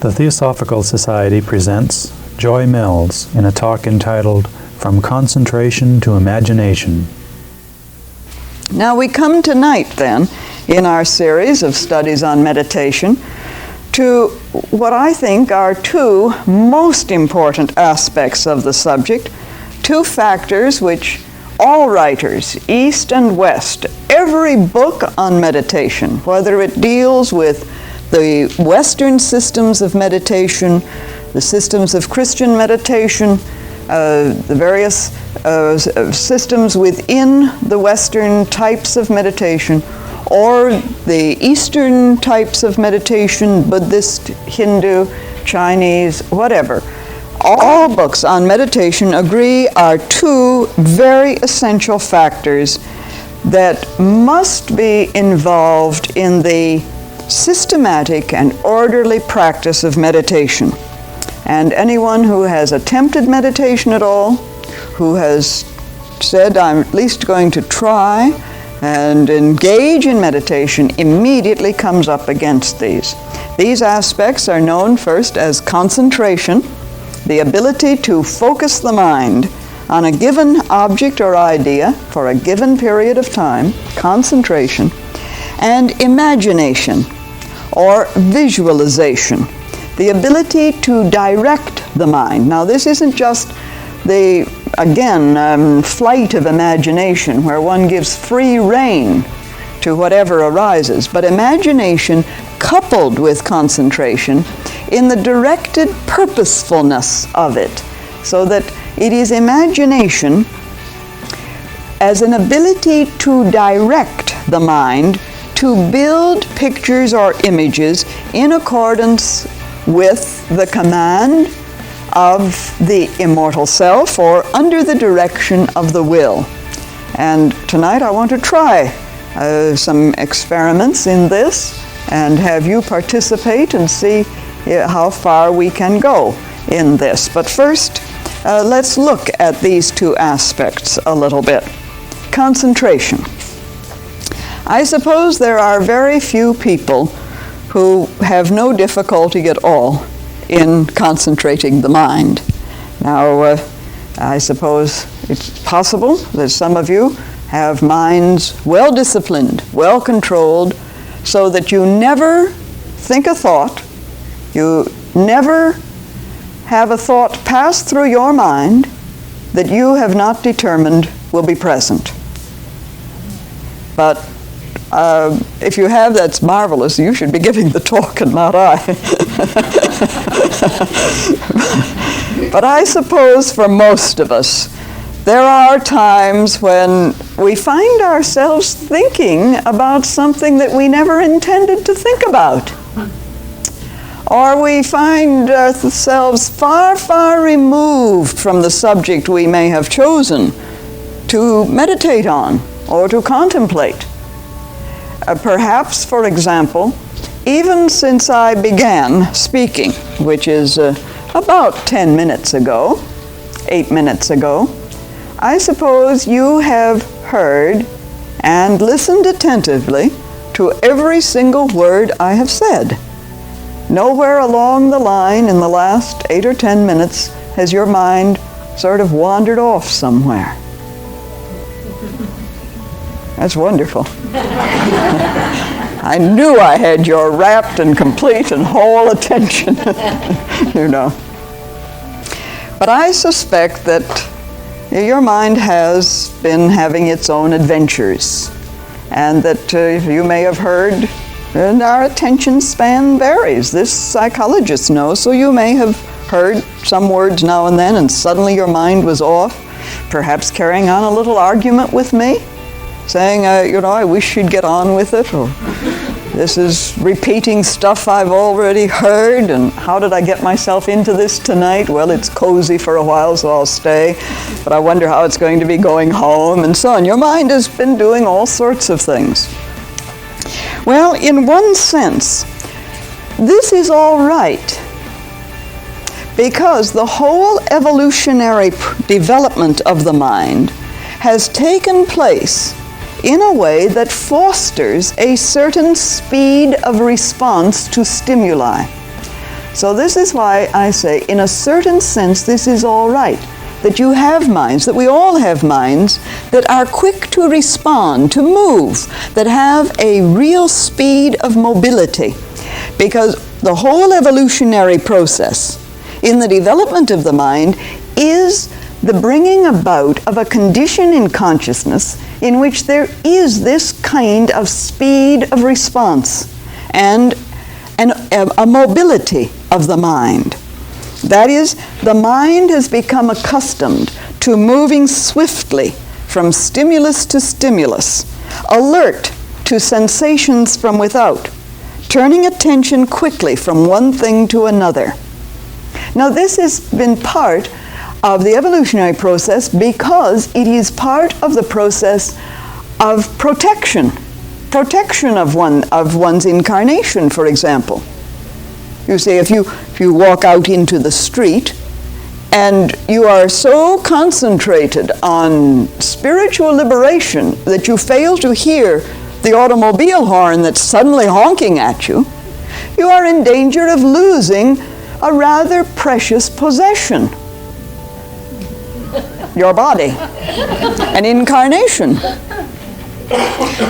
The Theosophical Society presents Joy Mills in a talk entitled From Concentration to Imagination. Now we come tonight then, in our series of studies on meditation, to what I think are two most important aspects of the subject, two factors which all writers, East and West, every book on meditation, whether it deals with the Western systems of meditation, the systems of Christian meditation, the various systems within the Western types of meditation, or the Eastern types of meditation, Buddhist, Hindu, Chinese, whatever. All books on meditation agree are two very essential factors that must be involved in the systematic and orderly practice of meditation. And anyone who has attempted meditation at all, who has said, I'm at least going to try and engage in meditation, immediately comes up against these. These aspects are known first as concentration, the ability to focus the mind on a given object or idea for a given period of time, concentration, and imagination, or visualization, the ability to direct the mind. Now, this isn't just the, flight of imagination, where one gives free rein to whatever arises, but imagination coupled with concentration in the directed purposefulness of it, so that it is imagination as an ability to direct the mind to build pictures or images in accordance with the command of the immortal self or under the direction of the will. And tonight I want to try some experiments in this and have you participate and see how far we can go in this. But first, let's look at these two aspects a little bit. Concentration. I suppose there are very few people who have no difficulty at all in concentrating the mind. Now, I suppose it's possible that some of you have minds well disciplined, well controlled, so that you never think a thought, you never have a thought pass through your mind that you have not determined will be present. But if you have, that's marvelous. You should be giving the talk and not I. But I suppose for most of us, there are times when we find ourselves thinking about something that we never intended to think about. Or we find ourselves far, far removed from the subject we may have chosen to meditate on or to contemplate. Perhaps, for example, even since I began speaking, which is about 10 minutes ago, 8 minutes ago, I suppose you have heard and listened attentively to every single word I have said. Nowhere along the line in the last 8 or 10 minutes has your mind sort of wandered off somewhere. That's wonderful. I knew I had your rapt and complete and whole attention, you know. But I suspect that your mind has been having its own adventures, and that you may have heard, and our attention span varies. This psychologist knows, so you may have heard some words now and then, and suddenly your mind was off, perhaps carrying on a little argument with me, saying, I wish you'd get on with it, or this is repeating stuff I've already heard, and how did I get myself into this tonight? Well, it's cozy for a while, so I'll stay, but I wonder how it's going to be going home, and so on. Your mind has been doing all sorts of things. Well, in one sense, this is all right, because the whole evolutionary development of the mind has taken place in a way that fosters a certain speed of response to stimuli. So this is why I say, in a certain sense, this is all right. That you have minds, that we all have minds that are quick to respond, to move, that have a real speed of mobility. Because the whole evolutionary process in the development of the mind is the bringing about of a condition in consciousness in which there is this kind of speed of response and a mobility of the mind. That is, the mind has become accustomed to moving swiftly from stimulus to stimulus, alert to sensations from without, turning attention quickly from one thing to another. Now, this has been part of the evolutionary process because it is part of the process of protection of one's incarnation, for example. You see, if you walk out into the street and you are so concentrated on spiritual liberation that you fail to hear the automobile horn that's suddenly honking at you, you are in danger of losing a rather precious possession, your body, an incarnation.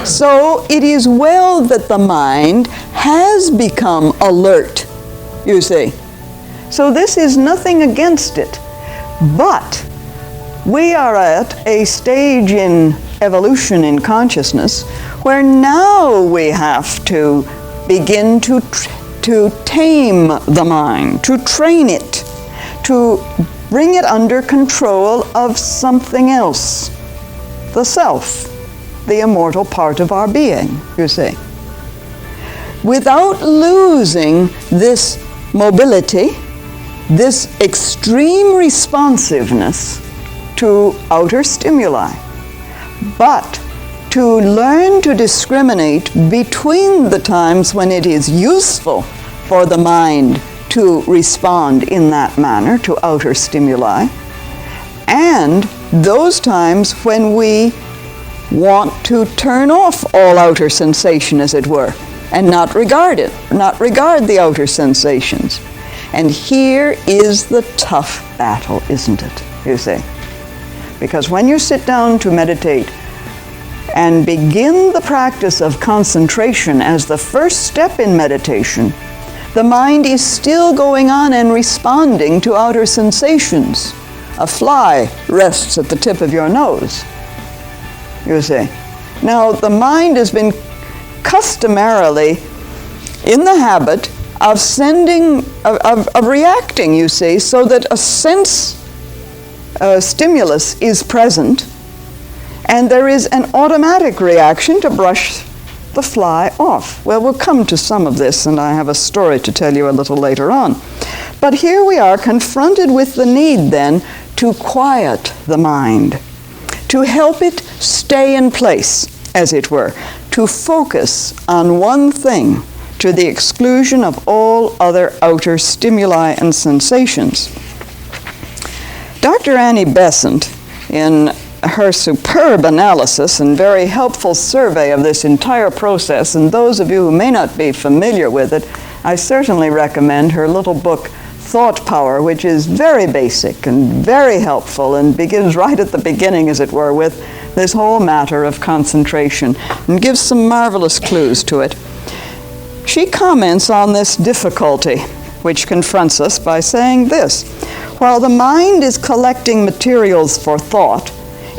So it is well that the mind has become alert, you see. So this is nothing against it. But we are at a stage in evolution in consciousness where now we have to begin to tame the mind, to train it, to bring it under control of something else, the self, the immortal part of our being, you see. Without losing this mobility, this extreme responsiveness to outer stimuli, but to learn to discriminate between the times when it is useful for the mind to respond in that manner to outer stimuli, and those times when we want to turn off all outer sensation, as it were, and not regard the outer sensations. And here is the tough battle, isn't it, you see? Because when you sit down to meditate and begin the practice of concentration as the first step in meditation, the mind is still going on and responding to outer sensations. A fly rests at the tip of your nose, you see. Now, the mind has been customarily in the habit of reacting, you see, so that a sense stimulus is present, and there is an automatic reaction to brush the fly off. Well, we'll come to some of this, and I have a story to tell you a little later on. But here we are confronted with the need then to quiet the mind, to help it stay in place, as it were, to focus on one thing to the exclusion of all other outer stimuli and sensations. Dr. Annie Besant, in her superb analysis and very helpful survey of this entire process, and those of you who may not be familiar with it, I certainly recommend her little book, Thought Power, which is very basic and very helpful and begins right at the beginning, as it were, with this whole matter of concentration and gives some marvelous clues to it. She comments on this difficulty which confronts us by saying this: while the mind is collecting materials for thought,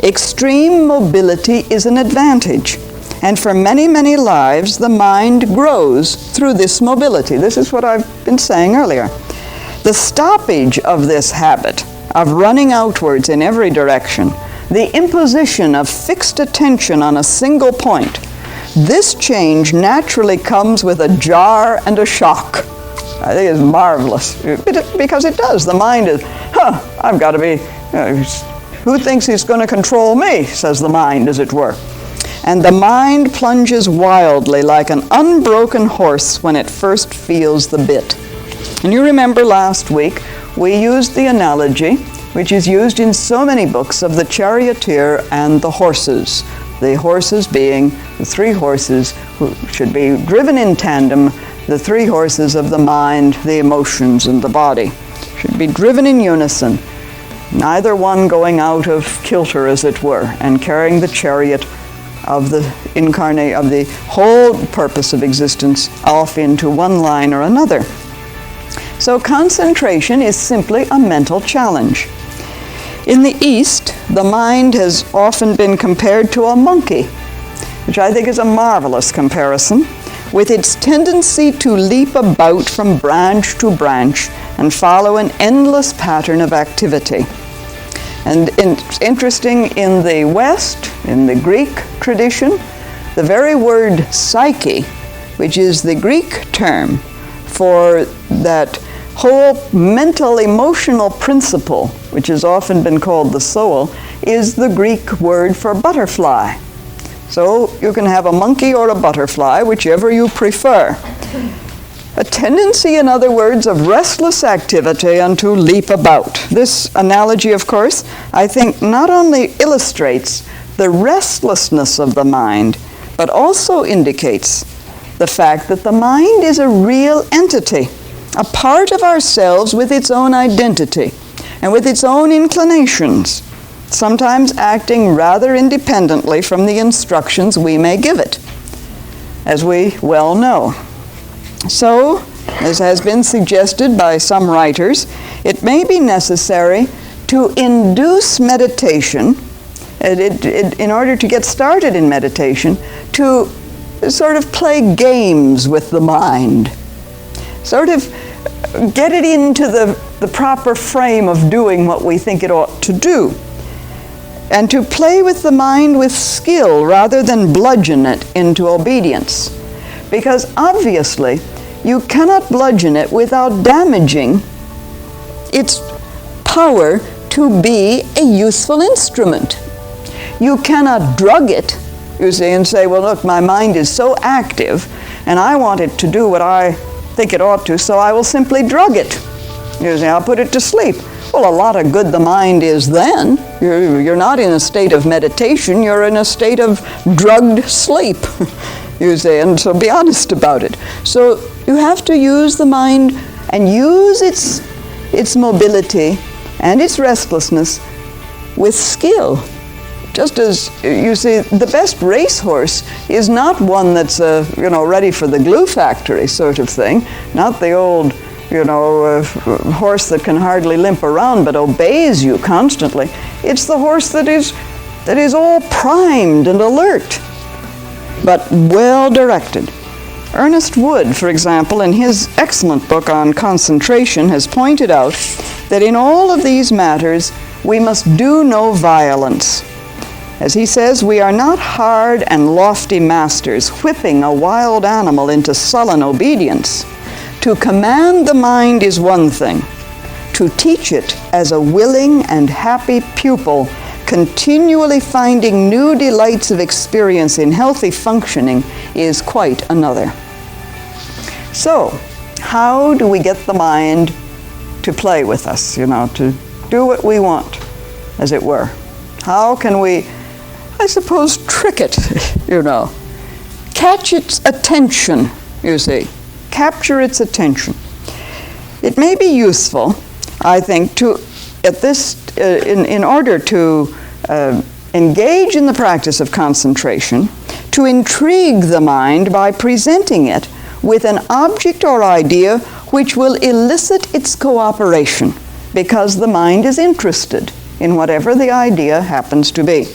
extreme mobility is an advantage. And for many, many lives, the mind grows through this mobility. This is what I've been saying earlier. The stoppage of this habit of running outwards in every direction, the imposition of fixed attention on a single point, this change naturally comes with a jar and a shock. I think it's marvelous, because it does. The mind is, I've got to be, who thinks he's going to control me, says the mind, as it were. And the mind plunges wildly like an unbroken horse when it first feels the bit. And you remember last week, we used the analogy, which is used in so many books, of the charioteer and the horses. The horses being the three horses who should be driven in tandem, the three horses of the mind, the emotions, and the body. Should be driven in unison, neither one going out of kilter, as it were, and carrying the chariot of the whole purpose of existence off into one line or another. So concentration is simply a mental challenge. In the East, the mind has often been compared to a monkey, which I think is a marvelous comparison, with its tendency to leap about from branch to branch and follow an endless pattern of activity. And it's interesting, in the West, in the Greek tradition, the very word psyche, which is the Greek term for that whole mental emotional principle, which has often been called the soul, is the Greek word for butterfly. So you can have a monkey or a butterfly, whichever you prefer. A tendency, in other words, of restless activity and to leap about. This analogy, of course, I think not only illustrates the restlessness of the mind, but also indicates the fact that the mind is a real entity, a part of ourselves with its own identity and with its own inclinations, sometimes acting rather independently from the instructions we may give it, as we well know. So, as has been suggested by some writers, it may be necessary to induce meditation, in order to get started in meditation, to sort of play games with the mind, sort of get it into the proper frame of doing what we think it ought to do, and to play with the mind with skill rather than bludgeon it into obedience. Because obviously, you cannot bludgeon it without damaging its power to be a useful instrument. You cannot drug it, you see, and say, well, look, my mind is so active, and I want it to do what I think it ought to, so I will simply drug it. You see, I'll put it to sleep. Well, a lot of good the mind is then. You're not in a state of meditation, you're in a state of drugged sleep, you see, and so be honest about it. So you have to use the mind and use its mobility and its restlessness with skill. Just as, you see, the best racehorse is not one that's, ready for the glue factory sort of thing, not the old, horse that can hardly limp around but obeys you constantly. It's the horse that is all primed and alert, but well directed. Ernest Wood, for example, in his excellent book on concentration, has pointed out that in all of these matters we must do no violence. As he says, we are not hard and lofty masters, whipping a wild animal into sullen obedience. To command the mind is one thing. To teach it as a willing and happy pupil, continually finding new delights of experience in healthy functioning, is quite another. So, how do we get the mind to play with us, to do what we want, as it were? How can we, I suppose, trick it, catch its attention, you see, capture its attention. It may be useful, I think, to, in order to engage in the practice of concentration, to intrigue the mind by presenting it with an object or idea which will elicit its cooperation, because the mind is interested in whatever the idea happens to be.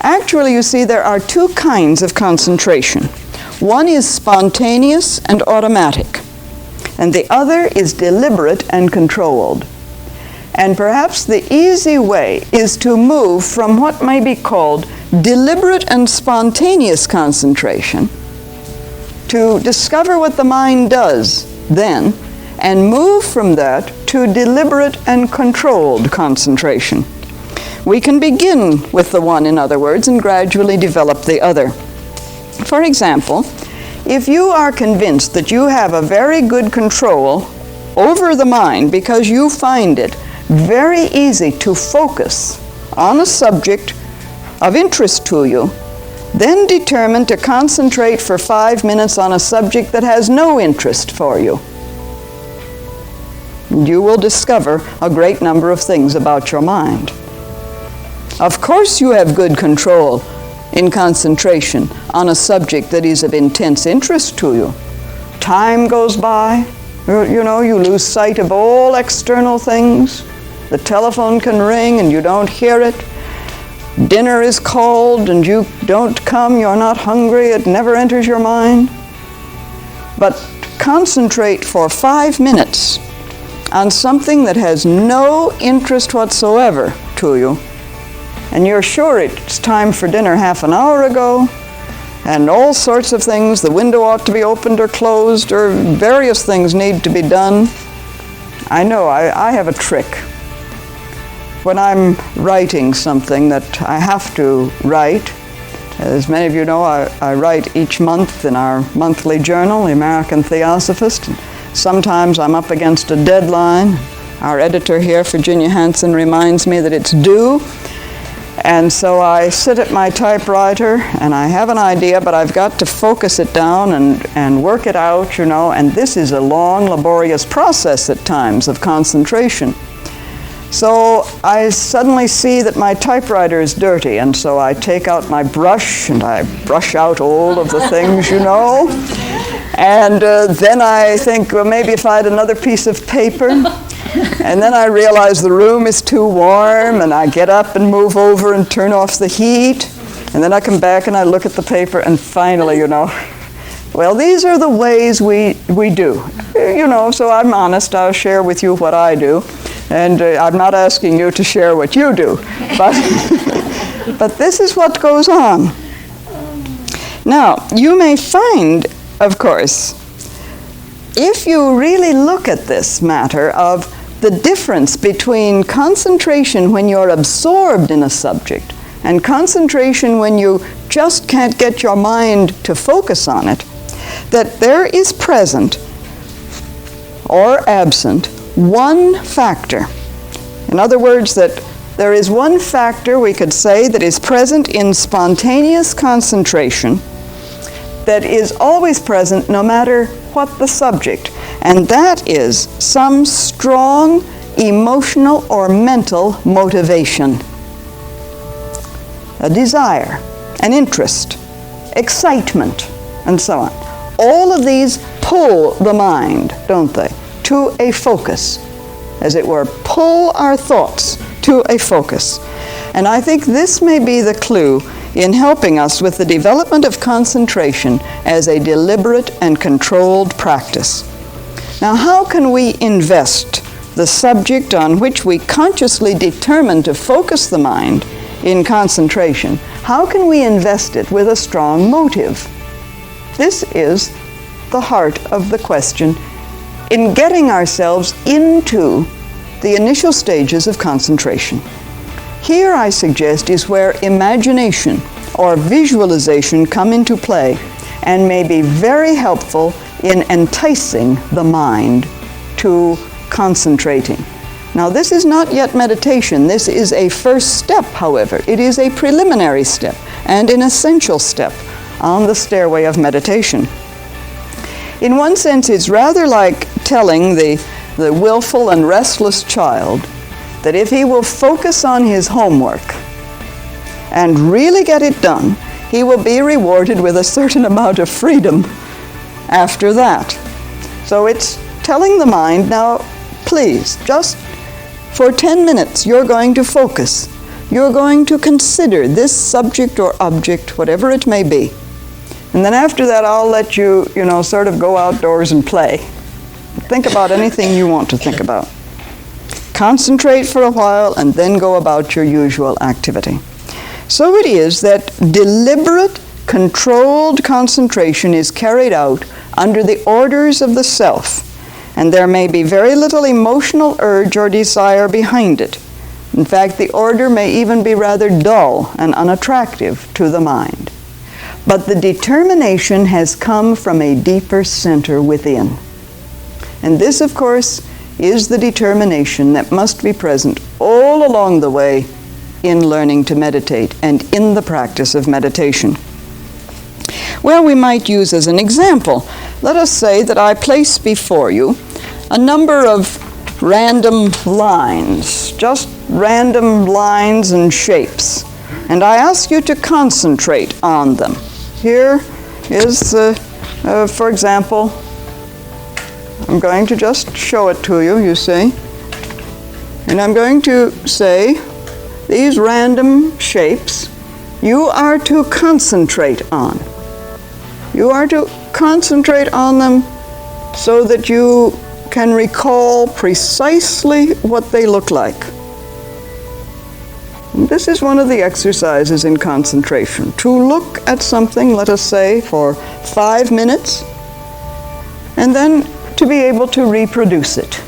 Actually, you see, there are two kinds of concentration. One is spontaneous and automatic, and the other is deliberate and controlled. And perhaps the easy way is to move from what may be called deliberate and spontaneous concentration, to discover what the mind does then, and move from that to deliberate and controlled concentration. We can begin with the one, in other words, and gradually develop the other. For example, if you are convinced that you have a very good control over the mind because you find it very easy to focus on a subject of interest to you Then determine to concentrate for 5 minutes on a subject that has no interest for you. You will discover a great number of things about your mind. Of course you have good control in concentration on a subject that is of intense interest to you. Time goes by, you lose sight of all external things. The telephone can ring and you don't hear it. Dinner is called and you don't come, you're not hungry, it never enters your mind. But concentrate for 5 minutes on something that has no interest whatsoever to you, and you're sure it's time for dinner half an hour ago, and all sorts of things, the window ought to be opened or closed, or various things need to be done. I know, I have a trick. When I'm writing something that I have to write, as many of you know, I write each month in our monthly journal, the American Theosophist. Sometimes I'm up against a deadline. Our editor here, Virginia Hansen, reminds me that it's due. And so I sit at my typewriter and I have an idea, but I've got to focus it down and work it out, and this is a long, laborious process at times of concentration. So I suddenly see that my typewriter is dirty, and so I take out my brush and I brush out all of the things, And then I think, well, maybe if I had another piece of paper. And then I realize the room is too warm, and I get up and move over and turn off the heat. And then I come back and I look at the paper, and finally, well, these are the ways we do. So I'm honest, I'll share with you what I do. And I'm not asking you to share what you do. But this is what goes on. Now, you may find, of course, if you really look at this matter of the difference between concentration when you're absorbed in a subject and concentration when you just can't get your mind to focus on it, that there is present or absent one factor. In other words, that there is one factor, we could say, that is present in spontaneous concentration that is always present no matter what the subject, and that is some strong emotional or mental motivation, a desire, an interest, excitement, and so on. All of these pull the mind, don't they, to a focus, as it were, pull our thoughts to a focus. And I think this may be the clue in helping us with the development of concentration as a deliberate and controlled practice. Now, how can we invest the subject on which we consciously determine to focus the mind in concentration? How can we invest it with a strong motive? This is the heart of the question in getting ourselves into the initial stages of concentration. Here, I suggest, is where imagination or visualization come into play and may be very helpful in enticing the mind to concentrating. Now, this is not yet meditation. This is a first step, however. It is a preliminary step and an essential step on the stairway of meditation. In one sense, it's rather like telling the willful and restless child that if he will focus on his homework and really get it done, he will be rewarded with a certain amount of freedom after that. So it's telling the mind, now, please, just for 10 minutes, you're going to focus. You're going to consider this subject or object, whatever it may be. And then after that, I'll let you, sort of go outdoors and play. Think about anything you want to think about. Concentrate for a while and then go about your usual activity. So it is that deliberate, controlled concentration is carried out under the orders of the self, and there may be very little emotional urge or desire behind it. In fact, the order may even be rather dull and unattractive to the mind. But the determination has come from a deeper center within. And this, of course, is the determination that must be present all along the way in learning to meditate and in the practice of meditation. Well, we might use as an example, let us say that I place before you a number of random lines, just random lines and shapes, and I ask you to concentrate on them. Here is, for example, I'm going to just show it to you, you see, and I'm going to say these random shapes you are to concentrate on. You are to concentrate on them so that you can recall precisely what they look like. And this is one of the exercises in concentration. To look at something, let us say, for 5 minutes, and then to be able to reproduce it,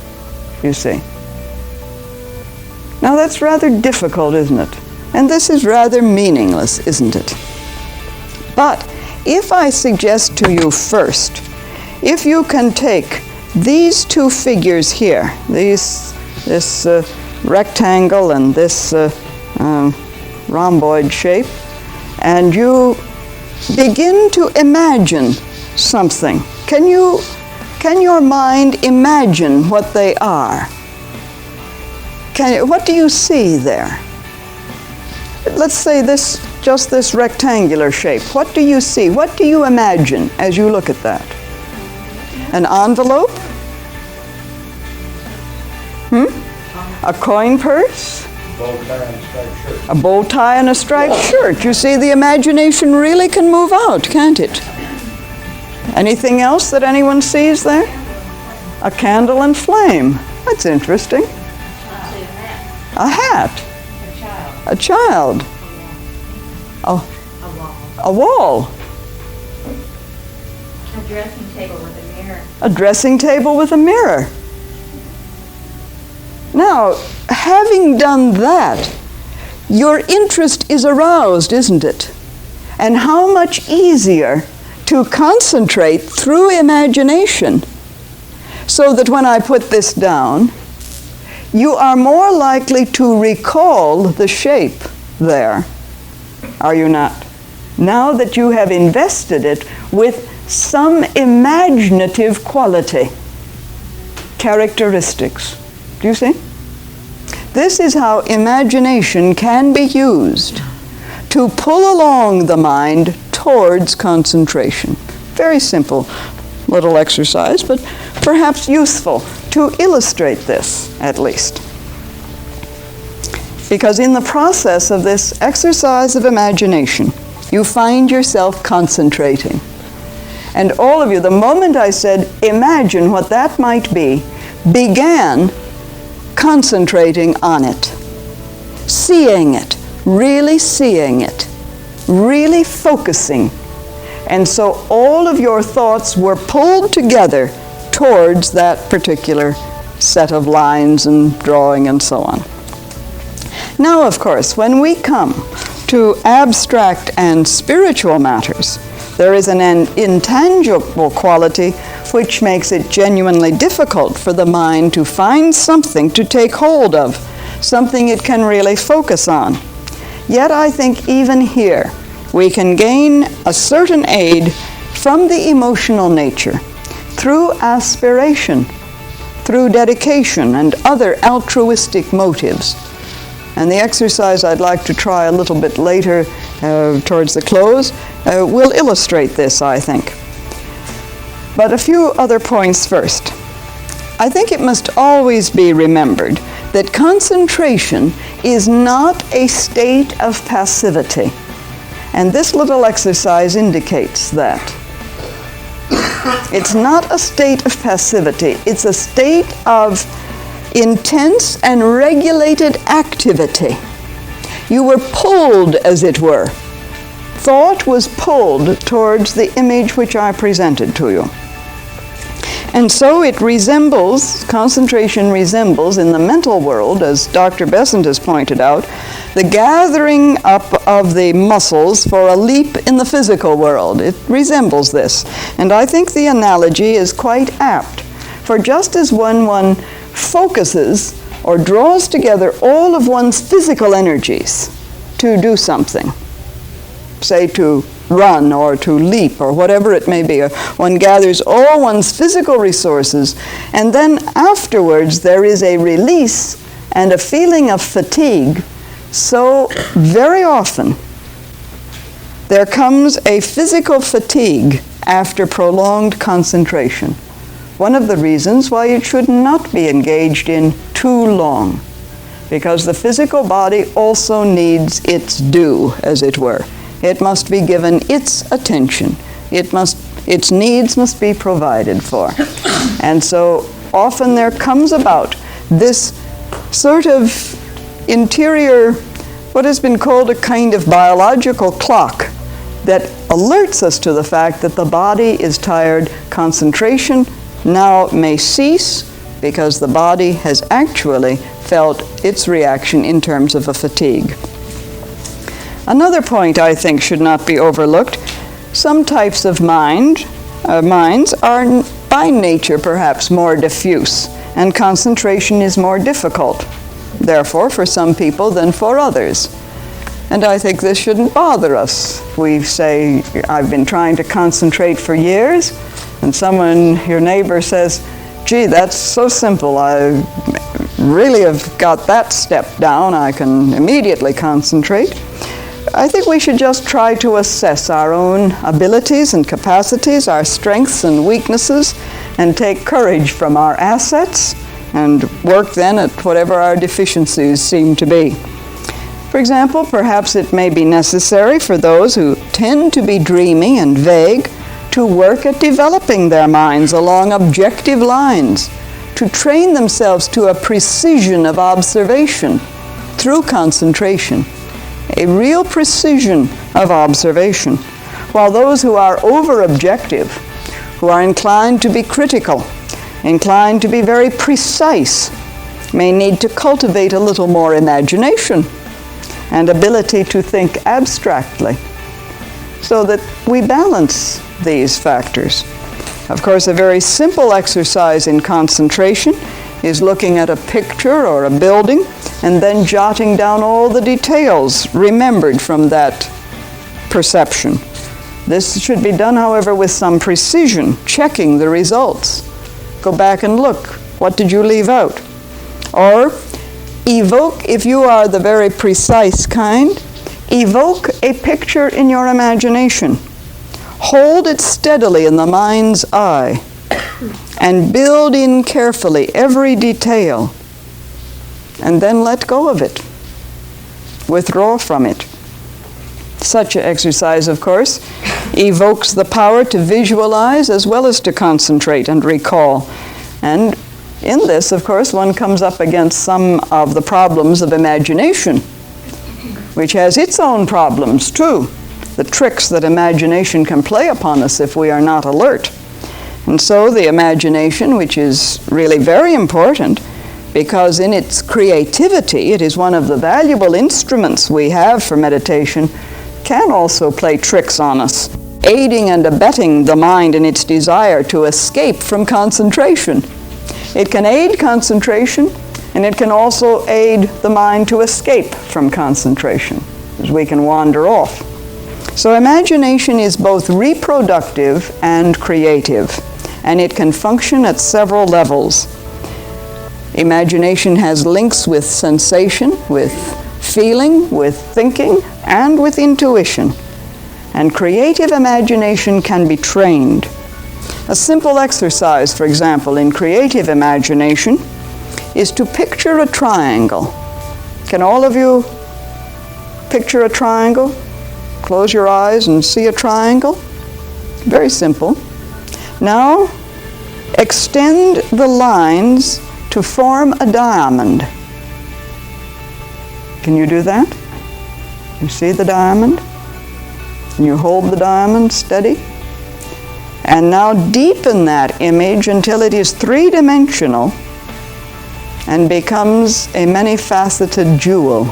you see. Now that's rather difficult, isn't it? And this is rather meaningless, isn't it? But if I suggest to you first, if you can take these two figures here, this rectangle and this rhomboid shape, and you begin to imagine something, can your mind imagine what they are? What do you see there? Let's say just this rectangular shape. What do you see? What do you imagine as you look at that? An envelope? A coin purse? A bow tie and a striped shirt. You see, the imagination really can move out, can't it? Anything else that anyone sees there? A candle and flame. That's interesting. A hat. A child. A wall. A dressing table with a mirror. A dressing table with a mirror. Now, having done that, your interest is aroused, isn't it? And how much easier to concentrate through imagination, so that when I put this down, you are more likely to recall the shape there, are you not? Now that you have invested it with some imaginative quality, characteristics. Do you see? This is how imagination can be used to pull along the mind towards concentration. Very simple little exercise, but perhaps useful to illustrate this, at least. Because in the process of this exercise of imagination, you find yourself concentrating. And all of you, the moment I said, imagine what that might be, began concentrating on it, seeing it, really focusing. And so all of your thoughts were pulled together towards that particular set of lines and drawing and so on. Now, of course, when we come to abstract and spiritual matters, there is an intangible quality which makes it genuinely difficult for the mind to find something to take hold of, something it can really focus on. Yet I think even here we can gain a certain aid from the emotional nature through aspiration, through dedication and other altruistic motives. And the exercise I'd like to try a little bit later towards the close will illustrate this, I think. But a few other points first. I think it must always be remembered that concentration is not a state of passivity. And this little exercise indicates that. It's not a state of passivity. It's a state of intense and regulated activity. You were pulled, as it were. Thought was pulled towards the image which I presented to you. And so it resembles, concentration resembles in the mental world, as Dr. Besant has pointed out, the gathering up of the muscles for a leap in the physical world. It resembles this. And I think the analogy is quite apt. For just as when one focuses or draws together all of one's physical energies to do something, say to run or to leap or whatever it may be. One gathers all one's physical resources, and then afterwards there is a release and a feeling of fatigue. So very often there comes a physical fatigue after prolonged concentration. One of the reasons why it should not be engaged in too long, because the physical body also needs its due, as it were. It must be given its attention. Its needs must be provided for. And so often there comes about this sort of interior, what has been called a kind of biological clock that alerts us to the fact that the body is tired. Concentration now may cease because the body has actually felt its reaction in terms of a fatigue. Another point I think should not be overlooked: some types of minds are by nature perhaps more diffuse, and concentration is more difficult, therefore, for some people than for others. And I think this shouldn't bother us. We say, I've been trying to concentrate for years, and someone, your neighbor, says, gee, that's so simple. I really have got that step down. I can immediately concentrate. I think we should just try to assess our own abilities and capacities, our strengths and weaknesses, and take courage from our assets and work then at whatever our deficiencies seem to be. For example, perhaps it may be necessary for those who tend to be dreamy and vague to work at developing their minds along objective lines, to train themselves to a precision of observation through concentration, a real precision of observation, while those who are over-objective, who are inclined to be critical, inclined to be very precise, may need to cultivate a little more imagination and ability to think abstractly, so that we balance these factors. Of course, a very simple exercise in concentration is looking at a picture or a building and then jotting down all the details remembered from that perception. This should be done, however, with some precision, checking the results. Go back and look. What did you leave out? Or evoke, if you are the very precise kind, evoke a picture in your imagination. Hold it steadily in the mind's eye and build in carefully every detail, and then let go of it. Withdraw from it. Such an exercise, of course, evokes the power to visualize as well as to concentrate and recall. And in this, of course, one comes up against some of the problems of imagination, which has its own problems too. The tricks that imagination can play upon us if we are not alert. And so the imagination, which is really very important, because in its creativity, it is one of the valuable instruments we have for meditation, can also play tricks on us, aiding and abetting the mind in its desire to escape from concentration. It can aid concentration, and it can also aid the mind to escape from concentration, as we can wander off. So imagination is both reproductive and creative, and it can function at several levels. Imagination has links with sensation, with feeling, with thinking, and with intuition. And creative imagination can be trained. A simple exercise, for example, in creative imagination is to picture a triangle. Can all of you picture a triangle? Close your eyes and see a triangle. Very simple. Now, extend the lines to form a diamond. Can you do that? You see the diamond? And you hold the diamond steady. And now deepen that image until it is three-dimensional and becomes a many-faceted jewel.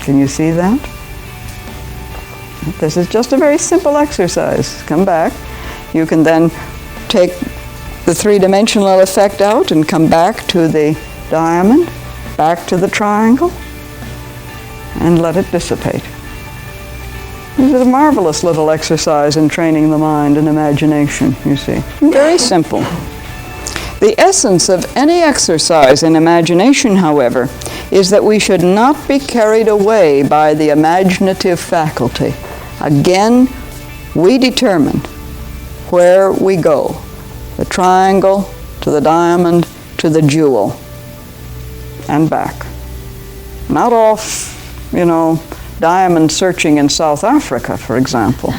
Can you see that? This is just a very simple exercise. Come back. You can then take the three-dimensional effect out and come back to the diamond, back to the triangle, and let it dissipate. This is a marvelous little exercise in training the mind and imagination, you see. Very simple. The essence of any exercise in imagination, however, is that we should not be carried away by the imaginative faculty. Again, we determine where we go. The triangle, to the diamond, to the jewel, and back. Not off, diamond searching in South Africa, for example,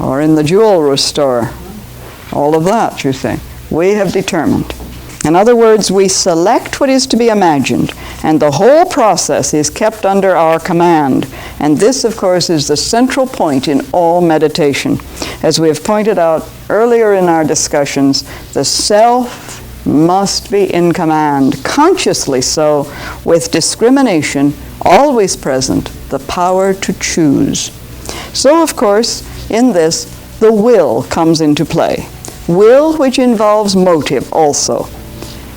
or in the jewelry store. All of that, you see. We have determined. In other words, we select what is to be imagined, and the whole process is kept under our command. And this, of course, is the central point in all meditation. As we have pointed out earlier in our discussions, the self must be in command, consciously so, with discrimination always present, the power to choose. So, of course, in this, the will comes into play. Will which involves motive also.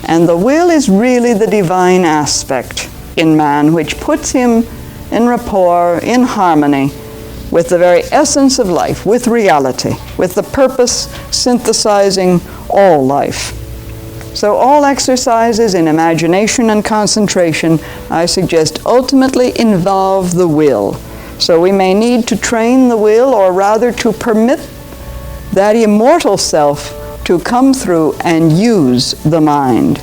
And the will is really the divine aspect in man, which puts him in rapport, in harmony with the very essence of life, with reality, with the purpose synthesizing all life. So all exercises in imagination and concentration, I suggest, ultimately involve the will. So we may need to train the will, or rather to permit that immortal self to come through and use the mind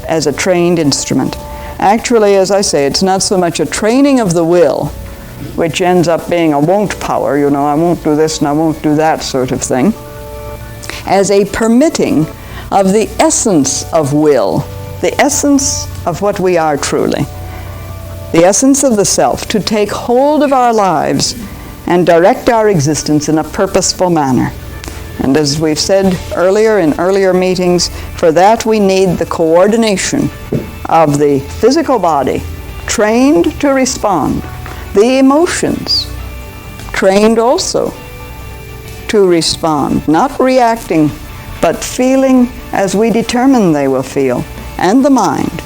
as a trained instrument. Actually, as I say, it's not so much a training of the will, which ends up being a won't power, I won't do this and I won't do that sort of thing, as a permitting of the essence of will, the essence of what we are truly, the essence of the self, to take hold of our lives and direct our existence in a purposeful manner. And as we've said earlier in earlier meetings, for that we need the coordination of the physical body, trained to respond, the emotions, trained also to respond, not reacting, but feeling as we determine they will feel, and the mind.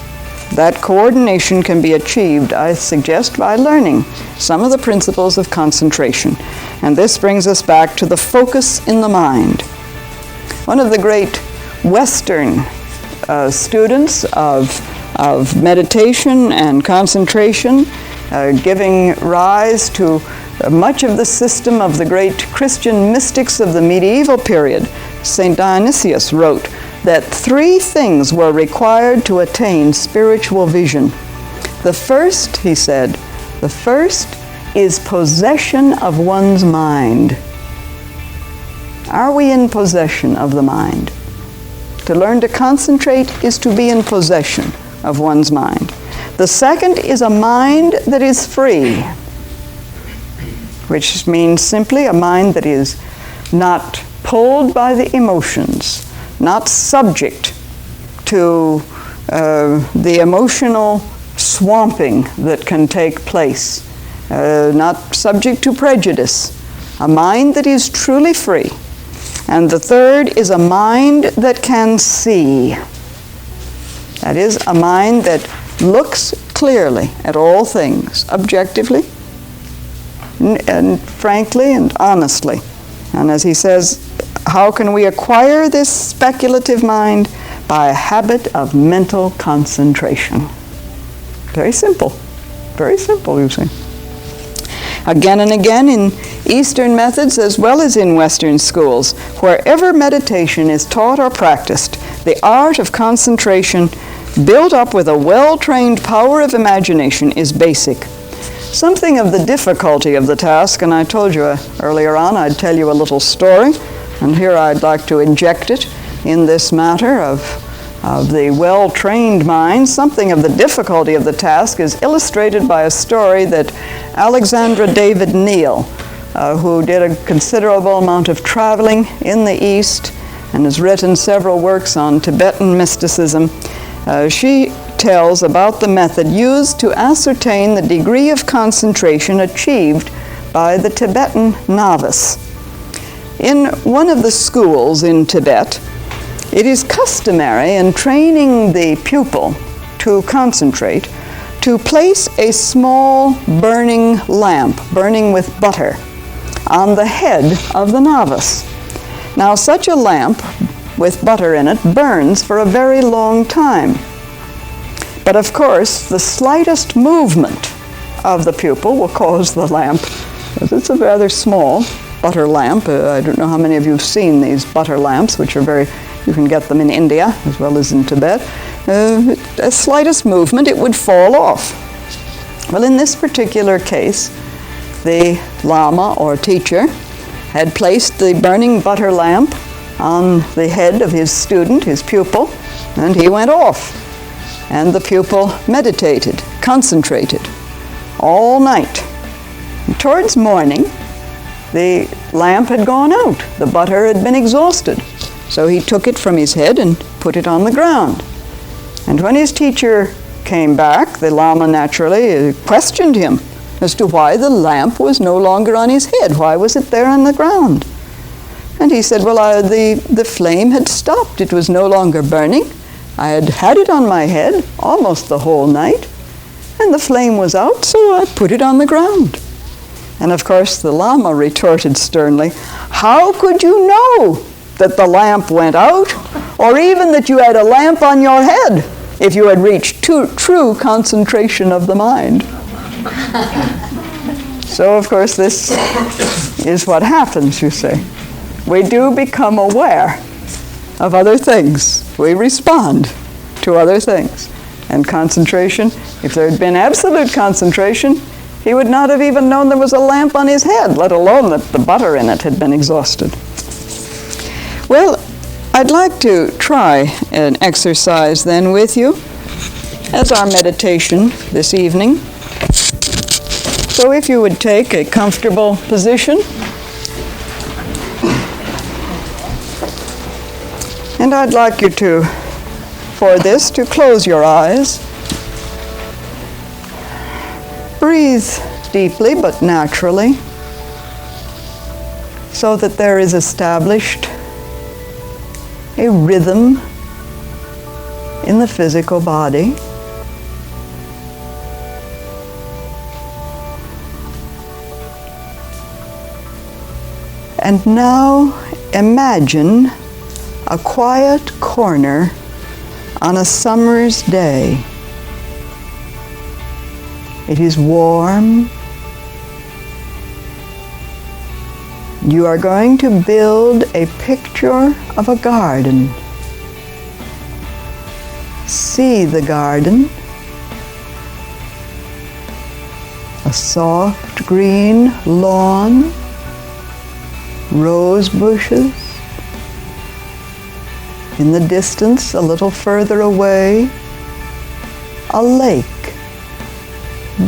That coordination can be achieved, I suggest, by learning some of the principles of concentration. And this brings us back to the focus in the mind. One of the great Western students of meditation and concentration, giving rise to much of the system of the great Christian mystics of the medieval period, St. Dionysius wrote that 3 things were required to attain spiritual vision. The first, he said, the first is possession of one's mind. Are we in possession of the mind? To learn to concentrate is to be in possession of one's mind. The second is a mind that is free, which means simply a mind that is not pulled by the emotions, not subject to the emotional swamping that can take place, not subject to prejudice, a mind that is truly free. And the third is a mind that can see. That is, a mind that looks clearly at all things, objectively, and frankly and honestly. And as he says, how can we acquire this speculative mind? By a habit of mental concentration. Very simple, you see. Again and again in Eastern methods as well as in Western schools, wherever meditation is taught or practiced, the art of concentration built up with a well-trained power of imagination is basic. Something of the difficulty of the task, and I told you earlier on I'd tell you a little story, and here I'd like to inject it in this matter of the well-trained mind. Something of the difficulty of the task is illustrated by a story that Alexandra David Neal, who did a considerable amount of traveling in the East and has written several works on Tibetan mysticism, she tells about the method used to ascertain the degree of concentration achieved by the Tibetan novice. In one of the schools in Tibet, it is customary in training the pupil to concentrate to place a small burning lamp, burning with butter, on the head of the novice. Now, such a lamp with butter in it burns for a very long time. But of course, the slightest movement of the pupil will cause the lamp, because it's a rather small butter lamp. I don't know how many of you have seen these butter lamps, which are you can get them in India as well as in Tibet. The slightest movement, it would fall off. Well, in this particular case, the Lama or teacher had placed the burning butter lamp on the head of his student, his pupil, and he went off. And the pupil meditated, concentrated, all night. And towards morning, the lamp had gone out. The butter had been exhausted. So he took it from his head and put it on the ground. And when his teacher came back, the Lama naturally questioned him as to why the lamp was no longer on his head. Why was it there on the ground? And he said, well, the flame had stopped. It was no longer burning. I had had it on my head almost the whole night, and the flame was out, so I put it on the ground. And of course the Lama retorted sternly, how could you know that the lamp went out, or even that you had a lamp on your head, if you had reached true concentration of the mind? So of course this is what happens, you see. We do become aware of other things. We respond to other things. And concentration, if there had been absolute concentration, he would not have even known there was a lamp on his head, let alone that the butter in it had been exhausted. Well, I'd like to try an exercise then with you as our meditation this evening. So if you would take a comfortable position, and I'd like you for this, to close your eyes. Breathe deeply but naturally, so that there is established a rhythm in the physical body. And now imagine a quiet corner on a summer's day. It is warm. You are going to build a picture of a garden. See the garden. A soft green lawn, rose bushes. In the distance, a little further away, a lake,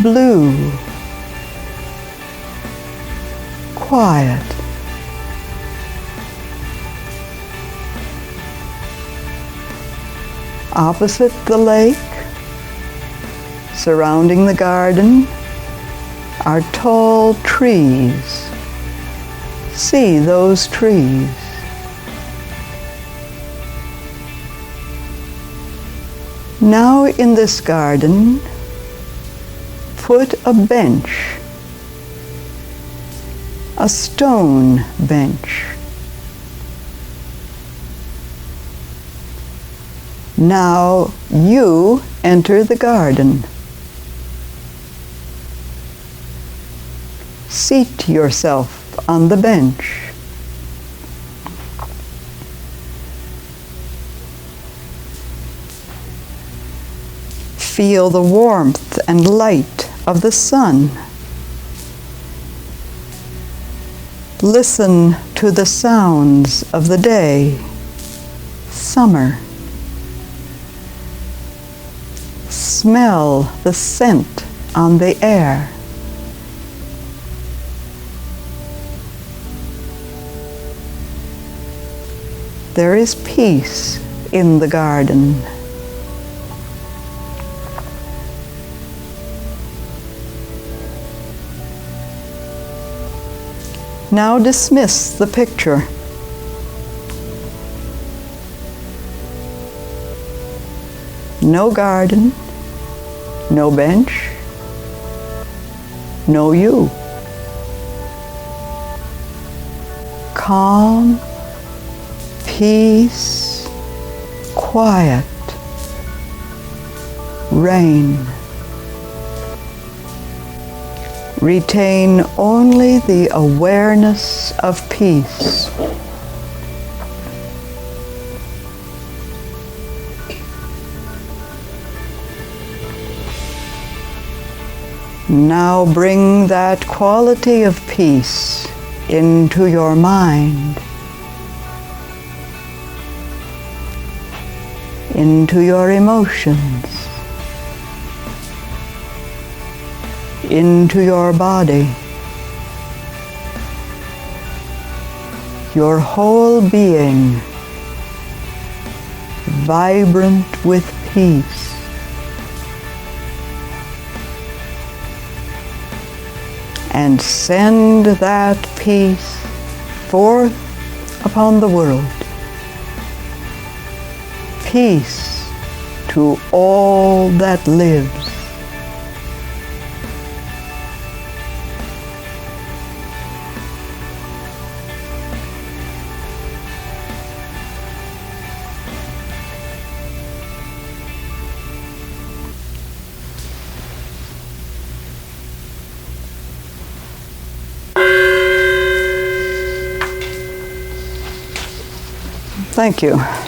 blue, quiet. Opposite the lake, surrounding the garden, are tall trees. See those trees. Now in this garden, put a bench, a stone bench. Now you enter the garden. Seat yourself on the bench. Feel the warmth and light of the sun. Listen to the sounds of the day. Summer. Smell the scent on the air. There is peace in the garden. Now dismiss the picture. No garden, no bench, no you. Calm, peace, quiet, reign. Retain only the awareness of peace. Now bring that quality of peace into your mind, into your emotions, into your body. Your whole being vibrant with peace. And send that peace forth upon the world. Peace to all that lives. Thank you.